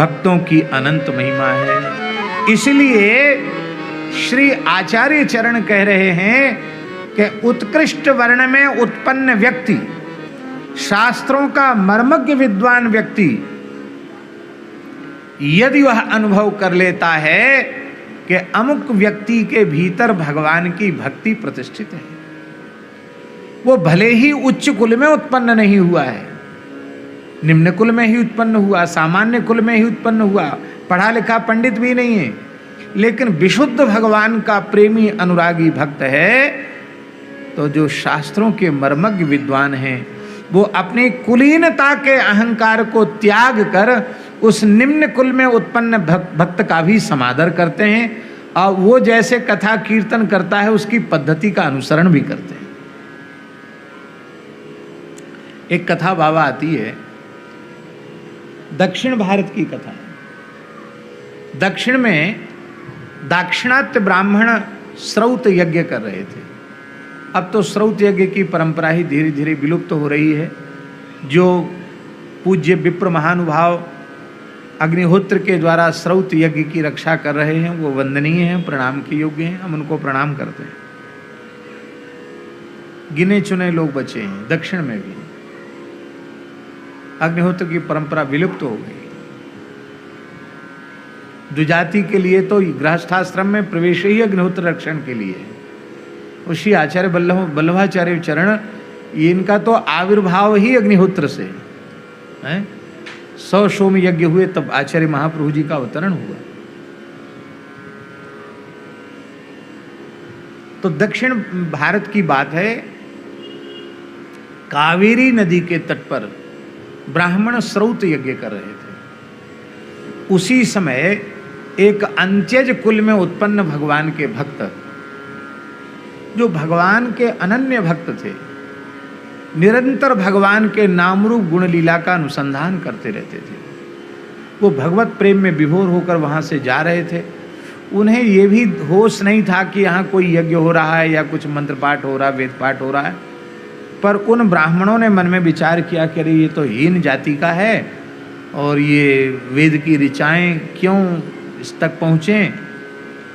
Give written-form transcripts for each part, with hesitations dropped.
भक्तों की अनंत महिमा है। इसलिए श्री आचार्य चरण कह रहे हैं कि उत्कृष्ट वर्ण में उत्पन्न व्यक्ति, शास्त्रों का मर्मज्ञ विद्वान व्यक्ति यदि वह अनुभव कर लेता है कि अमुक व्यक्ति के भीतर भगवान की भक्ति प्रतिष्ठित है, वो भले ही उच्च कुल में उत्पन्न नहीं हुआ है, निम्न कुल में ही उत्पन्न हुआ, सामान्य कुल में ही उत्पन्न हुआ, पढ़ा लिखा पंडित भी नहीं है, लेकिन विशुद्ध भगवान का प्रेमी अनुरागी भक्त है, तो जो शास्त्रों के मर्मज्ञ विद्वान हैं वो अपनी कुलीनता के अहंकार को त्याग कर उस निम्न कुल में उत्पन्न भक्त का भी समादर करते हैं, और वो जैसे कथा कीर्तन करता है उसकी पद्धति का अनुसरण भी करते हैं। एक कथा बाबा आती है, दक्षिण भारत की कथा। दक्षिण में दाक्षिणात्य ब्राह्मण श्रौत यज्ञ कर रहे थे। अब तो श्रौत यज्ञ की परंपरा ही धीरे धीरे विलुप्त हो रही है। जो पूज्य विप्र महानुभाव अग्निहोत्र के द्वारा श्रौत यज्ञ की रक्षा कर रहे हैं वो वंदनीय हैं, प्रणाम के योग्य हैं, हम उनको प्रणाम करते हैं। गिने चुने लोग बचे हैं। दक्षिण में भी अग्निहोत्र की परंपरा विलुप्त हो गई। द्विजाति के लिए तो गृहस्थाश्रम में प्रवेश ही अग्निहोत्र रक्षण के लिए है। श्री आचार्य वल्लभाचार्य चरण, इनका तो आविर्भाव ही अग्निहोत्र से है। 100 सोम यज्ञ हुए तब आचार्य महाप्रभु जी का अवतरण हुआ। तो दक्षिण भारत की बात है, कावेरी नदी के तट पर ब्राह्मण श्रौत यज्ञ कर रहे थे। उसी समय एक अंत्यज कुल में उत्पन्न भगवान के भक्त, जो भगवान के अनन्य भक्त थे, निरंतर भगवान के नाम रूप गुण लीला का अनुसंधान करते रहते थे, वो भगवत प्रेम में विभोर होकर वहाँ से जा रहे थे। उन्हें ये भी होश नहीं था कि यहाँ कोई यज्ञ हो रहा है या कुछ मंत्र पाठ हो रहा है, वेद पाठ हो रहा है। पर उन ब्राह्मणों ने मन में विचार किया कि अरे ये तो हीन जाति का है और ये वेद की ऋचाएँ क्यों इस तक पहुँचें।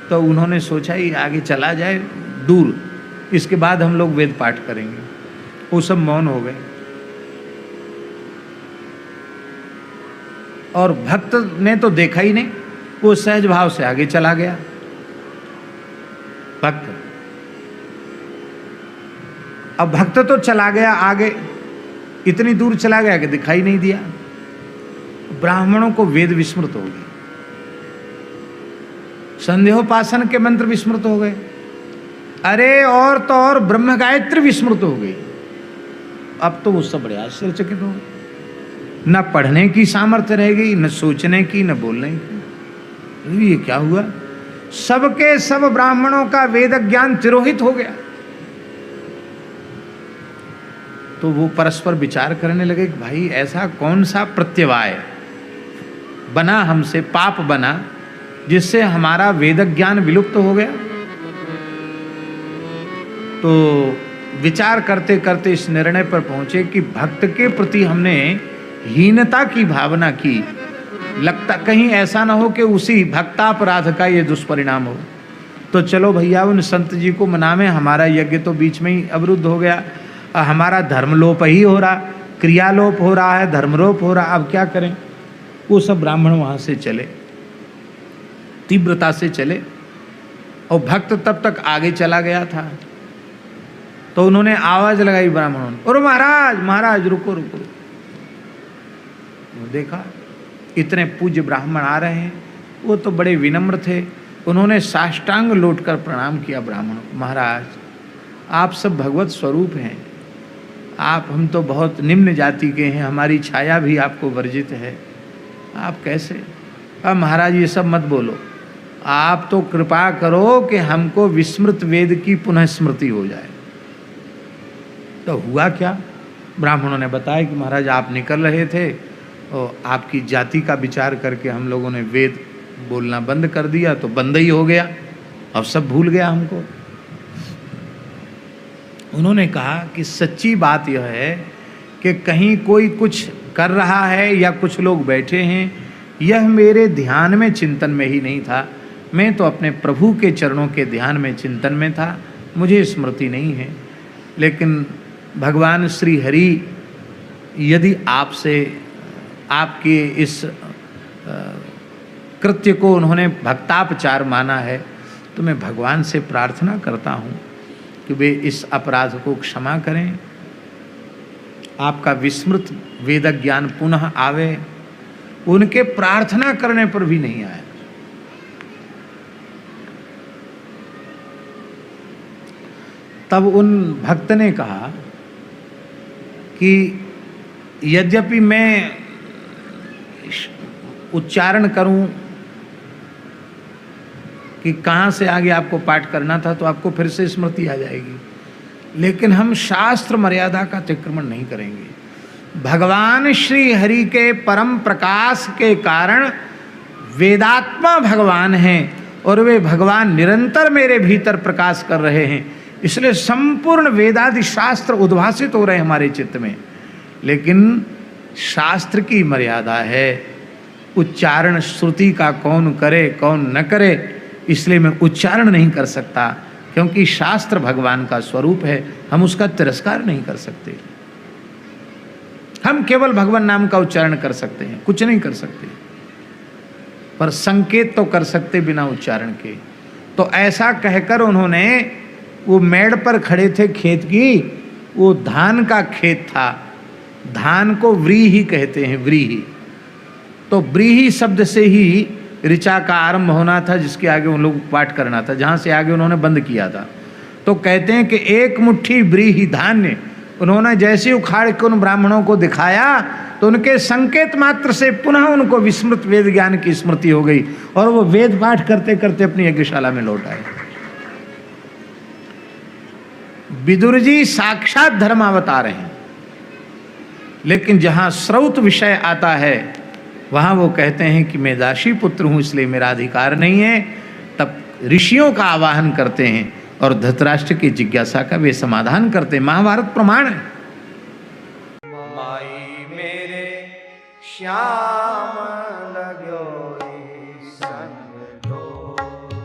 तो उन्होंने सोचा ही आगे चला जाए दूर, इसके बाद हम लोग वेद पाठ करेंगे। वो सब मौन हो गए और भक्त ने तो देखा ही नहीं, वो सहज भाव से आगे चला गया। भक्त, अब भक्त तो चला गया आगे, इतनी दूर चला गया कि दिखाई नहीं दिया। ब्राह्मणों को वेद विस्मृत हो गए, संदेहोपासन के मंत्र विस्मृत हो गए, अरे और तो और ब्रह्म गायत्री विस्मृत हो गई। अब तो वो सब बड़े आश्चर्यचकित हो गए। न पढ़ने की सामर्थ्य रह गई, न सोचने की, न बोलने की। ये क्या हुआ? सबके सब ब्राह्मणों का वेद ज्ञान तिरोहित हो गया। तो वो परस्पर विचार करने लगे कि भाई ऐसा कौन सा प्रत्यवाय बना हमसे, पाप बना, जिससे हमारा वेद ज्ञान विलुप्त हो गया। तो विचार करते करते इस निर्णय पर पहुंचे कि भक्त के प्रति हमने हीनता की भावना की, लगता कहीं ऐसा ना हो कि उसी भक्तापराध का ये दुष्परिणाम हो। तो चलो भैया उन संत जी को मनावे, हमारा यज्ञ तो बीच में ही अवरुद्ध हो गया, हमारा धर्मलोप ही हो रहा, क्रियालोप हो रहा है, धर्मलोप हो रहा, अब क्या करें। वो सब ब्राह्मण वहाँ से चले, तीव्रता से चले, और भक्त तब तक आगे चला गया था। तो उन्होंने आवाज लगाई ब्राह्मणों ने, और महाराज महाराज रुको रुको। देखा इतने पूज्य ब्राह्मण आ रहे हैं, वो तो बड़े विनम्र थे। उन्होंने साष्टांग लौटकर प्रणाम किया ब्राह्मणों, महाराज आप सब भगवत स्वरूप हैं, आप, हम तो बहुत निम्न जाति के हैं, हमारी छाया भी आपको वर्जित है, आप कैसे। अब महाराज ये सब मत बोलो, आप तो कृपा करो कि हमको विस्मृत वेद की पुनः स्मृति हो जाए। तो हुआ क्या? ब्राह्मणों ने बताया कि महाराज आप निकल रहे थे और आपकी जाति का विचार करके हम लोगों ने वेद बोलना बंद कर दिया, तो बंद ही हो गया, अब सब भूल गया हमको। उन्होंने कहा कि सच्ची बात यह है कि कहीं कोई कुछ कर रहा है या कुछ लोग बैठे हैं यह मेरे ध्यान में चिंतन में ही नहीं था। मैं तो अपने प्रभु के चरणों के ध्यान में चिंतन में था, मुझे स्मृति नहीं है। लेकिन भगवान श्री हरि यदि आपसे आपके इस कृत्य को उन्होंने भक्तापचार माना है, तो मैं भगवान से प्रार्थना करता हूँ कि वे इस अपराध को क्षमा करें, आपका विस्मृत वेद ज्ञान पुनः आवे। उनके प्रार्थना करने पर भी नहीं आया। तब उन भक्त ने कहा कि यद्यपि मैं उच्चारण करूं कि कहाँ से आगे आपको पाठ करना था, तो आपको फिर से स्मृति आ जाएगी, लेकिन हम शास्त्र मर्यादा का अतिक्रमण नहीं करेंगे। भगवान श्री हरि के परम प्रकाश के कारण वेदात्मा भगवान हैं और वे भगवान निरंतर मेरे भीतर प्रकाश कर रहे हैं, इसलिए संपूर्ण वेदादि शास्त्र उद्भासित हो रहे हैं हमारे चित्त में। लेकिन शास्त्र की मर्यादा है, उच्चारण श्रुति का कौन करे कौन न करे, इसलिए मैं उच्चारण नहीं कर सकता, क्योंकि शास्त्र भगवान का स्वरूप है, हम उसका तिरस्कार नहीं कर सकते। हम केवल भगवान नाम का उच्चारण कर सकते हैं, कुछ नहीं कर सकते, पर संकेत तो कर सकते बिना उच्चारण के। तो ऐसा कहकर उन्होंने, वो मेड़ पर खड़े थे खेत की, वो धान का खेत था, धान को व्रीहि कहते हैं, व्रीहि। तो व्रीहि शब्द से ही ऋचा का आरंभ होना था, जिसके आगे उन लोग पाठ करना था, जहाँ से आगे उन्होंने बंद किया था। तो कहते हैं कि एक मुट्ठी व्रीहि धान्य उन्होंने जैसे उखाड़ के उन ब्राह्मणों को दिखाया, तो उनके संकेत मात्र से पुनः उनको विस्मृत वेद ज्ञान की स्मृति हो गई और वो वेद पाठ करते करते अपनी यज्ञशाला में लौट आए। विदुर जी साक्षात धर्मावतार हैं, लेकिन जहाँ श्रौत विषय आता है वहाँ वो कहते हैं कि मैं दासी पुत्र हूँ, इसलिए मेरा अधिकार नहीं है। तब ऋषियों का आवाहन करते हैं और धृतराष्ट्र की जिज्ञासा का वे समाधान करते हैं। महाभारत प्रमाण है। माई मेरे श्याम